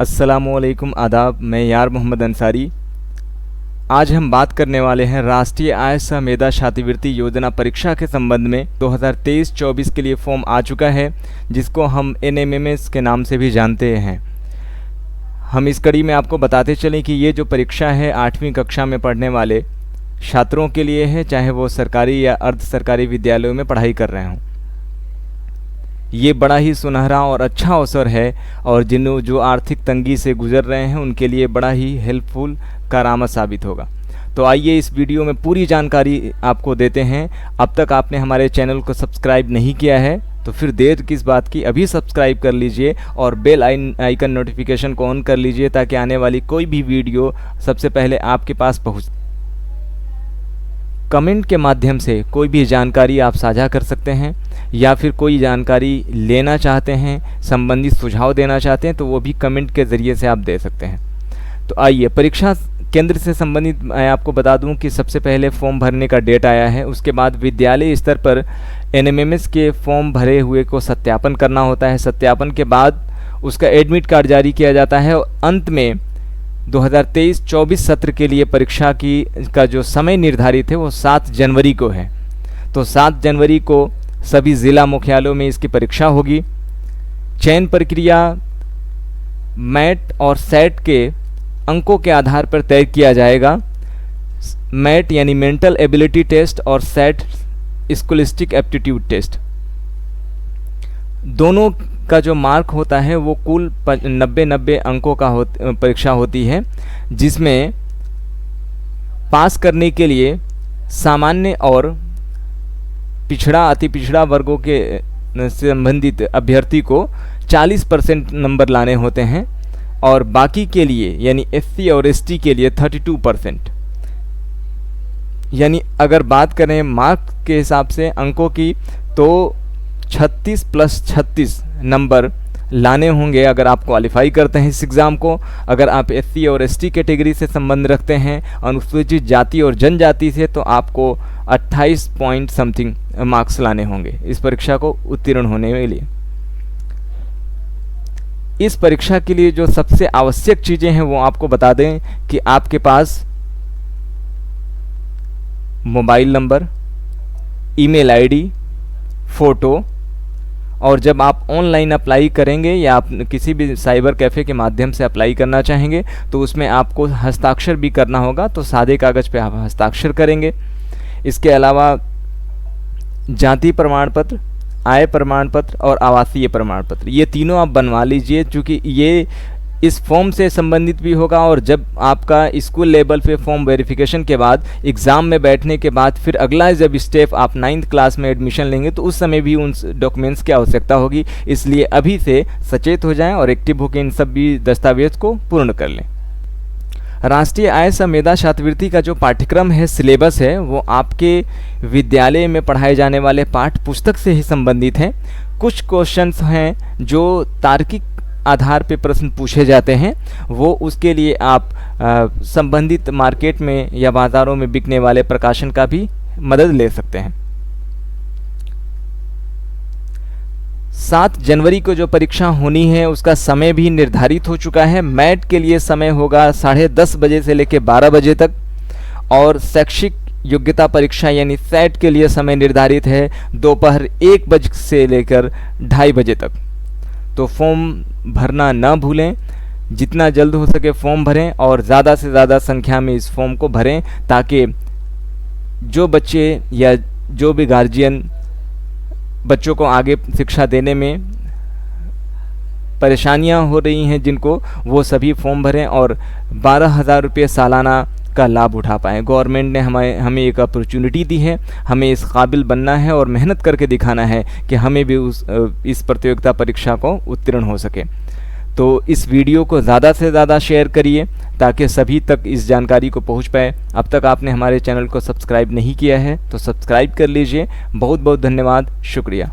अस्सलामुअलैकुम आदाब। मैं यार मोहम्मद अंसारी। आज हम बात करने वाले हैं राष्ट्रीय आय सह मेधा छात्रवृत्ति योजना परीक्षा के संबंध में। 2023-24 के लिए फॉर्म आ चुका है, जिसको हम NMMS के नाम से भी जानते हैं। हम इस कड़ी में आपको बताते चलें कि ये जो परीक्षा है 8वीं कक्षा में पढ़ने वाले छात्रों के लिए है, चाहे वो सरकारी या अर्ध सरकारी विद्यालयों में पढ़ाई कर रहे हों। ये बड़ा ही सुनहरा और अच्छा अवसर है और जो आर्थिक तंगी से गुजर रहे हैं उनके लिए बड़ा ही हेल्पफुल कारआमद साबित होगा। तो आइए इस वीडियो में पूरी जानकारी आपको देते हैं। अब तक आपने हमारे चैनल को सब्सक्राइब नहीं किया है तो फिर देर किस बात की, अभी सब्सक्राइब कर लीजिए और बेल आइकन नोटिफिकेशन को ऑन कर लीजिए ताकि आने वाली कोई भी वीडियो सबसे पहले आपके पास पहुँच। कमेंट के माध्यम से कोई भी जानकारी आप साझा कर सकते हैं या फिर कोई जानकारी लेना चाहते हैं, संबंधित सुझाव देना चाहते हैं तो वो भी कमेंट के ज़रिए से आप दे सकते हैं। तो आइए परीक्षा केंद्र से संबंधित मैं आपको बता दूं कि सबसे पहले फॉर्म भरने का डेट आया है। उसके बाद विद्यालय स्तर पर NMMS के फॉर्म भरे हुए को सत्यापन करना होता है। सत्यापन के बाद उसका एडमिट कार्ड जारी किया जाता है और अंत में 2023-24 सत्र के लिए परीक्षा का जो समय निर्धारित है वो 7 जनवरी को है। तो 7 जनवरी को सभी ज़िला मुख्यालयों में इसकी परीक्षा होगी। चयन प्रक्रिया मैट और सेट के अंकों के आधार पर तय किया जाएगा। मैट यानी मेंटल एबिलिटी टेस्ट और सेट स्कॉलिस्टिक एप्टीट्यूड टेस्ट, दोनों का जो मार्क होता है वो कुल 90 अंकों का परीक्षा होती है, जिसमें पास करने के लिए सामान्य और पिछड़ा अति पिछड़ा वर्गों के संबंधित अभ्यर्थी को 40% नंबर लाने होते हैं और बाकी के लिए यानी SC और ST के लिए 32%। यानी अगर बात करें मार्क के हिसाब से अंकों की तो 36 + 36 नंबर लाने होंगे अगर आप क्वालिफाई करते हैं इस एग्ज़ाम को। अगर आप SC और ST कैटेगरी से संबंध रखते हैं, अनुसूचित जाति और जनजाति से, तो आपको 28 पॉइंट समथिंग मार्क्स लाने होंगे इस परीक्षा को उत्तीर्ण होने के लिए। इस परीक्षा के लिए जो सबसे आवश्यक चीज़ें हैं वो आपको बता दें कि आपके पास mobile number, email ID, photo, और जब आप ऑनलाइन अप्लाई करेंगे या आप किसी भी साइबर कैफ़े के माध्यम से अप्लाई करना चाहेंगे तो उसमें आपको हस्ताक्षर भी करना होगा। तो सादे कागज़ पे आप हस्ताक्षर करेंगे। इसके अलावा जाति प्रमाण पत्र, आय प्रमाण पत्र और आवासीय प्रमाण पत्र, ये तीनों आप बनवा लीजिए, क्योंकि ये इस फॉर्म से संबंधित भी होगा। और जब आपका स्कूल लेवल पे फॉर्म वेरिफिकेशन के बाद एग्ज़ाम में बैठने के बाद फिर अगला जब स्टेप आप 9th क्लास में एडमिशन लेंगे तो उस समय भी उन डॉक्यूमेंट्स की आवश्यकता होगी। इसलिए अभी से सचेत हो जाएं और एक्टिव होकर इन सभी दस्तावेज को पूर्ण कर लें। राष्ट्रीय आय सह मेधा छात्रवृत्ति का जो पाठ्यक्रम है, सिलेबस है, वो आपके विद्यालय में पढ़ाए जाने वाले पाठ्य पुस्तक से ही संबंधित हैं। कुछ क्वेश्चंस हैं जो तार्किक आधार पे प्रश्न पूछे जाते हैं, वो उसके लिए आप संबंधित मार्केट में या बाज़ारों में बिकने वाले प्रकाशन का भी मदद ले सकते हैं। 7 जनवरी को जो परीक्षा होनी है उसका समय भी निर्धारित हो चुका है। मैट के लिए समय होगा 10:30 बजे से लेकर 12 बजे तक और शैक्षिक योग्यता परीक्षा यानी सेट के लिए समय निर्धारित है दोपहर 1 बजे से लेकर 2:30 बजे तक। तो फॉर्म भरना ना भूलें, जितना जल्द हो सके फॉर्म भरें और ज़्यादा से ज़्यादा संख्या में इस फॉर्म को भरें ताकि जो बच्चे या जो भी गार्जियन बच्चों को आगे शिक्षा देने में परेशानियां हो रही हैं जिनको, वो सभी फॉर्म भरें और 12,000 रुपये सालाना का लाभ उठा पाएँ। गवर्नमेंट ने हमें एक अपॉर्चुनिटी दी है, हमें इस काबिल बनना है और मेहनत करके दिखाना है कि हमें भी इस प्रतियोगिता परीक्षा को उत्तीर्ण हो सके। तो इस वीडियो को ज़्यादा से ज़्यादा शेयर करिए ताकि सभी तक इस जानकारी को पहुंच पाए। अब तक आपने हमारे चैनल को सब्सक्राइब नहीं किया है तो सब्सक्राइब कर लीजिए। बहुत बहुत धन्यवाद, शुक्रिया।